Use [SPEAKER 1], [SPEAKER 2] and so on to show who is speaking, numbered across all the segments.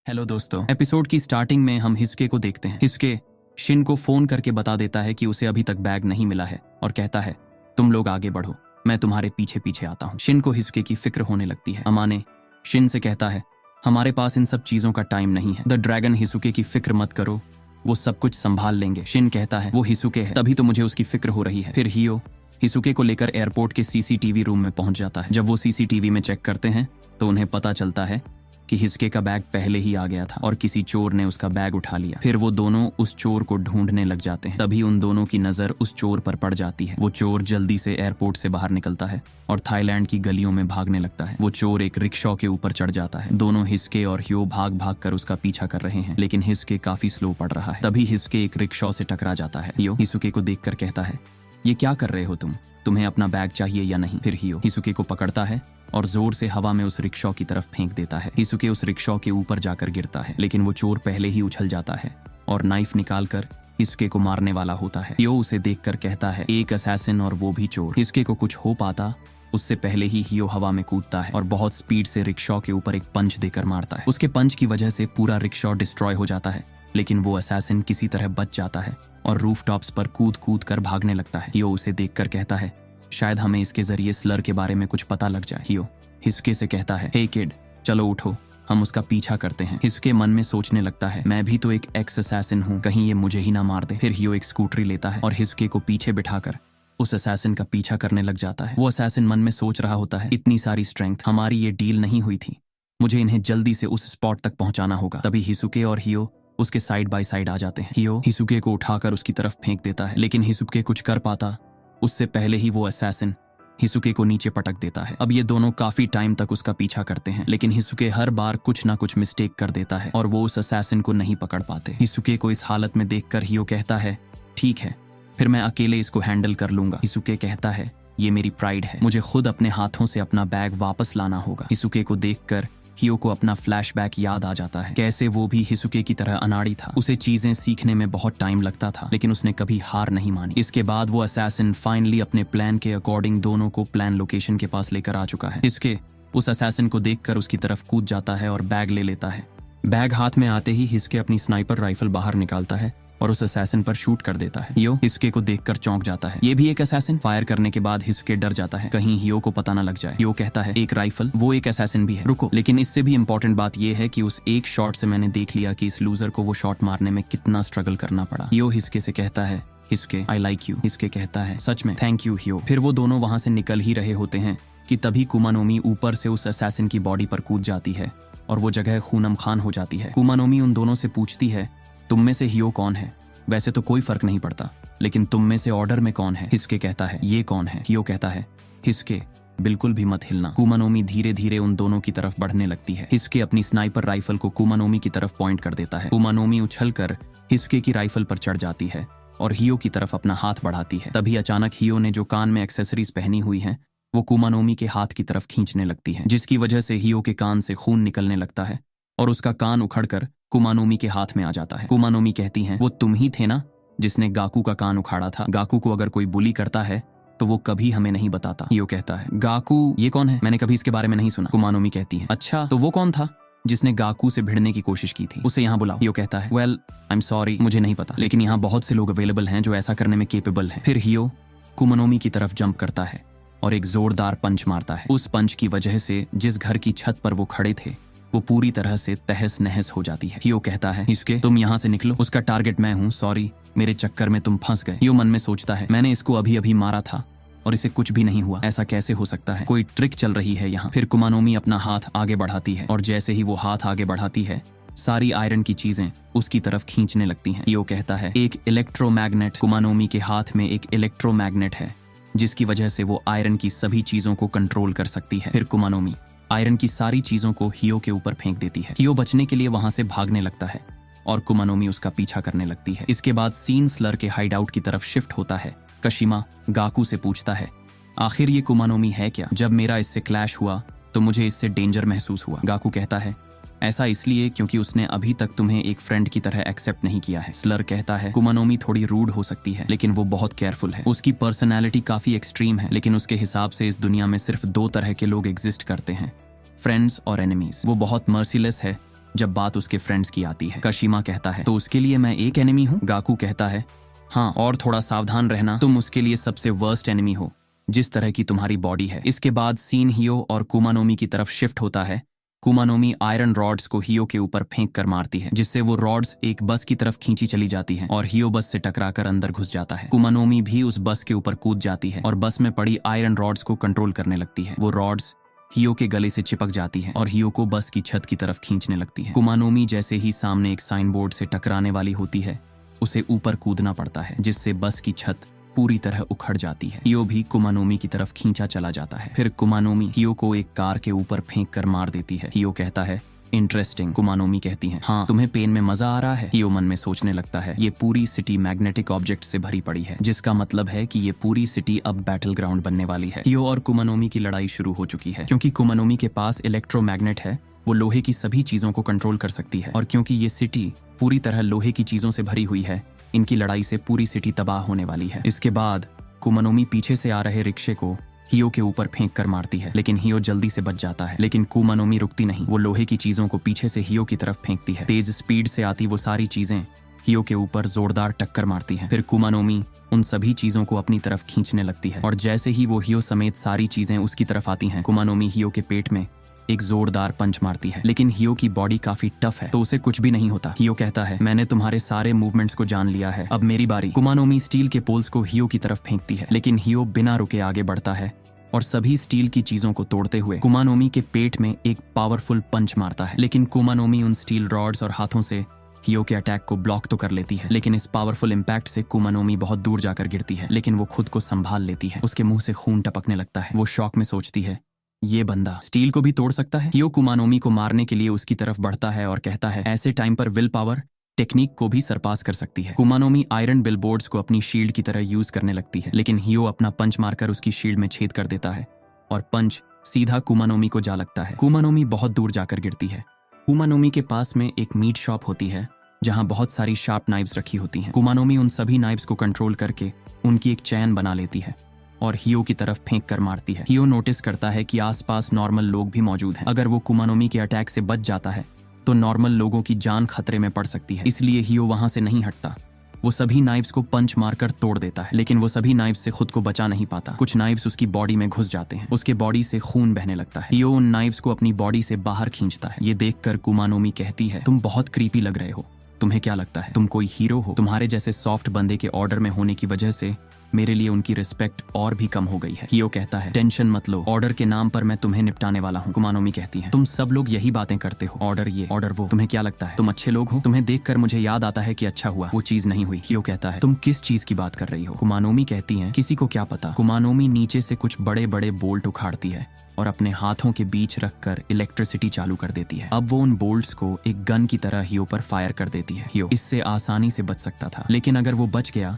[SPEAKER 1] Hello दोस्तों, episode की starting में हम हिसुके को देखते हैं। हिसुके शिन को फोन करके बता देता है कि उसे अभी तक बैग नहीं मिला है और कहता है तुम लोग आगे बढ़ो, मैं तुम्हारे पीछे पीछे आता हूँ। शिन को हिसुके की फिक्र होने लगती है। अमाने शिन से कहता है हमारे पास इन सब चीजों का टाइम नहीं है। द ड्रैगन हिसुके की फिक्र मत करो, वो सब कुछ संभाल लेंगे। शिन कहता है वो हिसुके है, तभी तो मुझे उसकी फिक्र हो रही है। फिर हियो हिसुके को लेकर एयरपोर्ट के सीसीटीवी रूम में पहुंच जाता है। जब वो सीसीटीवी में चेक करते हैं तो उन्हें पता चलता है कि हिसुके का बैग पहले ही आ गया था और किसी चोर ने उसका बैग उठा लिया। फिर वो दोनों उस चोर को ढूंढने लग जाते हैं। तभी उन दोनों की नजर उस चोर पर पड़ जाती है। वो चोर जल्दी से एयरपोर्ट से बाहर निकलता है और थाईलैंड की गलियों में भागने लगता है। वो चोर एक रिक्शा के ऊपर चढ़ जाता है। दोनों हिसुके और हियो भाग भाग कर उसका पीछा कर रहे हैं, लेकिन हिसुके काफी स्लो पड़ रहा है। तभी हिसुके एक रिक्शा से टकरा जाता है। हियो हिसुके को देखकर कहता है ये क्या कर रहे हो तुम, तुम्हें अपना बैग चाहिए या नहीं। फिर हियो हिसुके को पकड़ता है और जोर से हवा में उस रिक्शा की तरफ फेंक देता है। हिसुके उस रिक्शा के ऊपर जाकर गिरता है, लेकिन वो चोर पहले ही उछल जाता है और नाइफ निकालकर हिसुके को मारने वाला होता है। हियो उसे देखकर कहता है एक असैसिन और वो भी चोर। हिसुके को कुछ हो पाता उससे पहले ही हियो हवा में कूदता है और बहुत स्पीड से रिक्शा के ऊपर एक पंच देकर मारता है। उसके पंच की वजह से पूरा रिक्शा डिस्ट्रॉय हो जाता है, लेकिन वो असैसिन किसी तरह बच जाता है और रूफटॉप्स पर कूद कूद कर भागने लगता है। हियो उसे देखकर कहता है शायद हमें इसके जरिए स्लर के बारे में कुछ पता लग जाए। हियो हिसुके से कहता है हे किड, चलो उठो, हम उसका पीछा करते हैं। हिसुके मन में सोचने लगता है मैं भी तो एक एक्स असैसिन हूँ, कहीं ये मुझे ही ना मार दे। फिर हियो एक स्कूटरी लेता है और हिसुके को पीछे बिठाकर उस असैसिन का पीछा करने लग जाता है। वो असैसिन मन में सोच रहा होता है इतनी सारी स्ट्रेंथ, हमारी ये डील नहीं हुई थी, मुझे इन्हें जल्दी से उस स्पॉट तक पहुंचाना होगा। तभी हिसुके और हियो उसके साइड बाय साइड आ जाते हैं। हियो हिसुके को उठाकर उसकी तरफ फेंक देता है, लेकिन हिसुके कुछ कर पाता उससे पहले ही वो असैसिन हिसुके को नीचे पटक देता है। अब ये दोनों काफी टाइम तक उसका पीछा करते हैं, लेकिन हिसुके हर बार कुछ ना कुछ मिस्टेक कर देता है और वो उस असैसिन को नहीं पकड़ पाते। हिसुके को इस हालत में देखकर हियो कहता है ठीक है, फिर मैं अकेले इसको हैंडल कर लूंगा। हिसुके कहता है ये मेरी प्राइड है, मुझे खुद अपने हाथों से अपना बैग वापस लाना होगा। हिसुके को देखकर हियो को अपना फ्लैशबैक याद आ जाता है, कैसे वो भी हिसुके की तरह अनाड़ी था। उसे चीजें सीखने में बहुत टाइम लगता था, लेकिन उसने कभी हार नहीं मानी। इसके बाद वो असैसिन फाइनली अपने प्लान के अकॉर्डिंग दोनों को प्लान लोकेशन के पास लेकर आ चुका है। हिसुके उस असैसिन को देखकर उसकी तरफ कूद जाता है और बैग ले लेता है। बैग हाथ में आते ही हिसुके अपनी स्नाइपर राइफल बाहर निकालता है और उस असैसिन पर शूट कर देता है। हियो हिसुके को देखकर चौंक जाता है, ये भी एक असैसिन। फायर करने के बाद हिसुके डर जाता है कहीं हियो को पता न लग जाए। हियो कहता है एक राइफल, वो एक असैसिन भी है, रुको। लेकिन इससे भी इंपॉर्टेंट बात यह है कि उस एक शॉट से मैंने देख लिया कि इस लूजर को वो शॉट मारने में कितना स्ट्रगल करना पड़ा। हियो हिसुके से कहता है हिसुके आई लाइक यू। हिसुके कहता है सच में, थैंक यू हियो। फिर वो दोनों वहां से निकल ही रहे होते हैं कि तभी कुमानोमी ऊपर से उस असैसिन की बॉडी पर कूद जाती है और वो जगह खूनम खान हो जाती है। कुमानोमी उन दोनों से पूछती है तुम में से हियो कौन है, वैसे तो कोई फर्क नहीं पड़ता, लेकिन तुम में से ऑर्डर में कौन है। हिसुके कहता है ये कौन है। हियो कहता है हिसुके बिल्कुल भी मत हिलना। कुमानोमी धीरे धीरे उन दोनों की तरफ बढ़ने लगती है। हिसुके अपनी स्नाइपर राइफल को कुमानोमी की तरफ पॉइंट कर देता है। कुमानोमी उछलकर हिसुके की राइफल पर चढ़ जाती है और हियो की तरफ अपना हाथ बढ़ाती है। तभी अचानक हियो ने जो कान में एक्सेसरीज पहनी हुई है वो कुमानोमी के हाथ की तरफ खींचने लगती है, जिसकी वजह से हियो के कान से खून निकलने लगता है और उसका कान उखड़कर कुमानोमी के हाथ में आ जाता है। कुमानोमी कहती हैं वो तुम ही थे ना जिसने गाकू का कान उखाड़ा था। गाकू को अगर कोई बुली करता है तो वो कभी हमें नहीं बताता। हियो कहता है गाकू ये कौन है, मैंने कभी इसके बारे में नहीं सुना। कुमानोमी कहती है अच्छा तो वो कौन था जिसने गाकू से भिड़ने की कोशिश की थी, उसे यहाँ बुलाओ। हियो कहता है वेल आई एम सॉरी, मुझे नहीं पता, लेकिन यहाँ बहुत से लोग अवेलेबल हैं जो ऐसा करने में केपेबल हैं। फिर हियो कुमानोमी की तरफ जंप करता है और एक जोरदार पंच मारता है। उस पंच की वजह से जिस घर की छत पर वो खड़े थे वो पूरी तरह से तहस नहस हो जाती है। हियो कहता है हिसुके तुम यहाँ से निकलो, उसका टारगेट मैं हूँ, सॉरी मेरे चक्कर में तुम फंस गए। हियो मन में सोचता है मैंने इसको अभी अभी मारा था और इसे कुछ भी नहीं हुआ, ऐसा कैसे हो सकता है, कोई ट्रिक चल रही है यहाँ। फिर कुमानोमी अपना हाथ आगे बढ़ाती है और जैसे ही वो हाथ आगे बढ़ाती है सारी आयरन की चीजें उसकी तरफ खींचने लगती हैं। हियो कहता है एक इलेक्ट्रोमैग्नेट। कुमानोमी के हाथ में एक इलेक्ट्रोमैग्नेट है जिसकी वजह से वो आयरन की सभी चीजों को कंट्रोल कर सकती है। फिर कुमानोमी आयरन की सारी चीजों को हियो के ऊपर फेंक देती है। हियो बचने के लिए वहां से भागने लगता है और कुमानोमी उसका पीछा करने लगती है। इसके बाद सीन स्लर के हाइड आउट की तरफ शिफ्ट होता है। कशिमा गाकू से पूछता है आखिर ये कुमानोमी है क्या, जब मेरा इससे क्लैश हुआ तो मुझे इससे डेंजर महसूस हुआ। गाकू कहता है ऐसा इसलिए क्योंकि उसने अभी तक तुम्हें एक फ्रेंड की तरह एक्सेप्ट नहीं किया है। स्लर कहता है कुमानोमी थोड़ी रूड हो सकती है लेकिन वो बहुत केयरफुल है, उसकी पर्सनैलिटी काफी एक्सट्रीम है, लेकिन उसके हिसाब से इस दुनिया में सिर्फ दो तरह के लोग एग्जिस्ट करते हैं, फ्रेंड्स और एनिमीज। वो बहुत मर्सीलेस है जब बात उसके फ्रेंड्स की आती है। काशिमा कहता है, तो उसके लिए मैं एक एनिमी हूँ? गाकू कहता है, हाँ, और थोड़ा सावधान रहना, तुम उसके लिए सबसे वर्स्ट एनिमी हो, जिस तरह की तुम्हारी बॉडी है। इसके बाद सीन हियो और कुमानोमी की तरफ शिफ्ट होता है। कुमानोमी आयरन रॉड्स को हियो के ऊपर फेंक कर मारती है, जिससे वो रॉड्स एक बस की तरफ खींची चली जाती हैं और हियो बस से टकराकर अंदर घुस जाता है। कुमानोमी भी उस बस के ऊपर कूद जाती है और बस में पड़ी आयरन रॉड्स को कंट्रोल करने लगती है। वो रॉड्स हियो के गले से चिपक जाती है और हियो को बस की छत की तरफ खींचने लगती है। कुमानोमी जैसे ही सामने एक साइन बोर्ड से टकराने वाली होती है, उसे ऊपर कूदना पड़ता है, जिससे बस की छत पूरी तरह उखड़ जाती है। हियो भी कुमानोमी की तरफ खींचा चला जाता है। फिर कुमानोमी हियो को एक कार के ऊपर फेंक कर मार देती है। हियो कहता है, इंटरेस्टिंग। कुमानोमी कहती है, हाँ, तुम्हें पेन में मजा आ रहा है? हियो मन में सोचने लगता है, ये पूरी सिटी मैग्नेटिक ऑब्जेक्ट से भरी पड़ी है, जिसका मतलब है कि ये पूरी सिटी अब बैटल ग्राउंड बनने वाली है। हियो और कुमानोमी की लड़ाई शुरू हो चुकी है। क्योंकि कुमानोमी के पास इलेक्ट्रोमैग्नेट है, वो लोहे की सभी चीजों को कंट्रोल कर सकती है, और क्योंकि ये सिटी पूरी तरह लोहे की चीजों से भरी हुई है, इनकी लड़ाई से पूरी सिटी तबाह होने वाली है। इसके बाद कुमानोमी पीछे से आ रहे रिक्शे को हियो के ऊपर फेंक कर मारती है, लेकिन हियो जल्दी से बच जाता है। लेकिन कुमानोमी रुकती नहीं, वो लोहे की चीजों को पीछे से हियो की तरफ फेंकती है। तेज स्पीड से आती वो सारी चीजें हियो के ऊपर जोरदार टक्कर मारती हैं। फिर कुमानोमी उन सभी चीजों को अपनी तरफ खींचने लगती है, और जैसे ही वो हियो समेत सारी चीजें उसकी तरफ आती हैं, कुमानोमी हियो के पेट में एक जोरदार पंच मारती है। लेकिन हियो की बॉडी काफी टफ है, तो उसे कुछ भी नहीं होता। हियो कहता है, मैंने तुम्हारे सारे मूवमेंट्स को जान लिया है, अब मेरी बारी। कुमानोमी स्टील के पोल्स को हियो की तरफ फेंकती है, लेकिन हियो बिना रुके आगे बढ़ता है और सभी स्टील की चीजों को तोड़ते हुए कुमानोमी के पेट में एक पावरफुल पंच मारता है। लेकिन कुमानोमी उन स्टील रॉड्स और हाथों से हियो के अटैक को ब्लॉक तो कर लेती है, लेकिन इस पावरफुल इम्पैक्ट से कुमानोमी बहुत दूर जाकर गिरती है, लेकिन वो खुद को संभाल लेती है। उसके मुंह से खून टपकने लगता है। वो शॉक में सोचती है, ये बंदा स्टील को भी तोड़ सकता है। हियो कुमानोमी को मारने के लिए उसकी तरफ बढ़ता है और कहता है, ऐसे टाइम पर विल पावर टेक्निक को भी सरपास कर सकती है। कुमानोमी आयरन बिलबोर्ड्स को अपनी शील्ड की तरह यूज करने लगती है, लेकिन हियो अपना पंच मारकर उसकी शील्ड में छेद कर देता है और पंच सीधा कुमानोमी को जा लगता है। कुमानोमी बहुत दूर जाकर गिरती है। कुमानोमी के पास में एक मीट शॉप होती है, जहां बहुत सारी शार्प नाइव्स रखी होती हैं। कुमानोमी उन सभी नाइव्स को कंट्रोल करके उनकी एक चैन बना लेती है और हियो की तरफ फेंक कर मारती है। हियो नोटिस करता है कि आसपास नॉर्मल लोग भी मौजूद हैं। अगर वो कुमानोमी के अटैक से बच जाता है तो नॉर्मल लोगों की जान खतरे में पड़ सकती है, इसलिए हियो वहां से नहीं हटता। वो सभी नाइव्स को पंच मारकर तोड़ देता है, लेकिन वो सभी नाइव्स से खुद को बचा नहीं पाता। कुछ नाइव्स उसकी बॉडी में घुस जाते हैं, उसके बॉडी से खून बहने लगता है। हियो उन नाइव्स को अपनी बॉडी से बाहर खींचता है। ये देखकर कुमानोमी कहती है, तुम बहुत क्रीपी लग रहे हो, तुम्हें क्या लगता है तुम कोई हीरो हो? तुम्हारे जैसे सॉफ्ट बंदे के ऑर्डर में होने की वजह से मेरे लिए उनकी रिस्पेक्ट और भी कम हो गई है। हियो कहता है, टेंशन मत लो, ऑर्डर के नाम पर मैं तुम्हें निपटाने वाला हूँ। कुमानोमी कहती है, तुम सब लोग यही बातें करते हो, ऑर्डर ये ऑर्डर वो, तुम्हें क्या लगता है तुम अच्छे लोग हो? तुम्हें देखकर मुझे याद आता है कि अच्छा हुआ वो चीज नहीं हुई। हियो कहता है, तुम किस चीज की बात कर रही हो? कुमानोमी कहती है, किसी को क्या पता। कुमानोमी नीचे से कुछ बड़े बड़े बोल्ट उखाड़ती है और अपने हाथों के बीच रखकर इलेक्ट्रिसिटी चालू कर देती है। अब वो उन बोल्ट्स को एक गन की तरह हियो पर फायर कर देती है। हियो इससे आसानी से बच सकता था, लेकिन अगर वो बच गया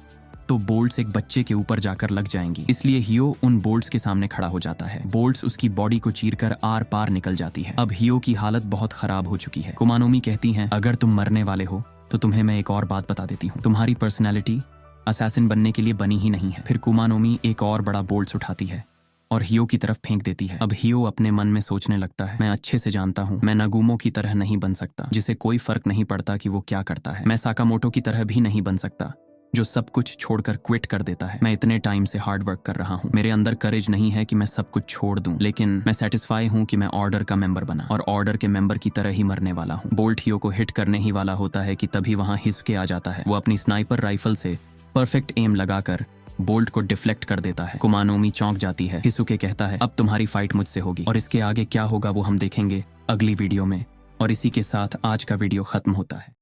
[SPEAKER 1] तो बोल्ट्स एक बच्चे के ऊपर जाकर लग जाएंगी, इसलिए हियो उन बोल्ट्स के सामने खड़ा हो जाता है। बोल्ट्स उसकी बॉडी को चीरकर आर पार निकल जाती है। अब हियो की हालत बहुत खराब हो चुकी है। कुमानोमी कहती हैं, अगर तुम मरने वाले हो तो तुम्हें मैं एक और बात बता देती हूँ, तुम्हारी पर्सनैलिटी असैसिन बनने के लिए बनी ही नहीं है। फिर कुमानोमी एक और बड़ा बोल्ट्स उठाती है और हियो की तरफ फेंक देती है। अब हियो अपने मन में सोचने लगता है, मैं अच्छे से जानता हूँ मैं नगुमो की तरह नहीं बन सकता, जिसे कोई फर्क नहीं पड़ता कि वो क्या करता है। मैं साकामोटो की तरह भी नहीं बन सकता, जो सब कुछ छोड़कर क्विट कर देता है। मैं इतने टाइम से हार्ड वर्क कर रहा हूँ, मेरे अंदर करेज नहीं है कि मैं सब कुछ छोड़ दूं, लेकिन मैं सेटिस्फाई हूँ कि मैं ऑर्डर का मेंबर बना और ऑर्डर के मेंबर की तरह ही मरने वाला हूँ। बोल्ट हियो को हिट करने ही वाला होता है कि तभी वहां हिसुके आ जाता है। वो अपनी स्नाइपर राइफल से परफेक्ट एम लगाकर बोल्ट को डिफ्लेक्ट कर देता है। कुमानोमी चौंक जाती है। हिसुके कहता है, अब तुम्हारी फाइट मुझसे होगी, और इसके आगे क्या होगा वो हम देखेंगे अगली वीडियो में। और इसी के साथ आज का वीडियो खत्म होता है।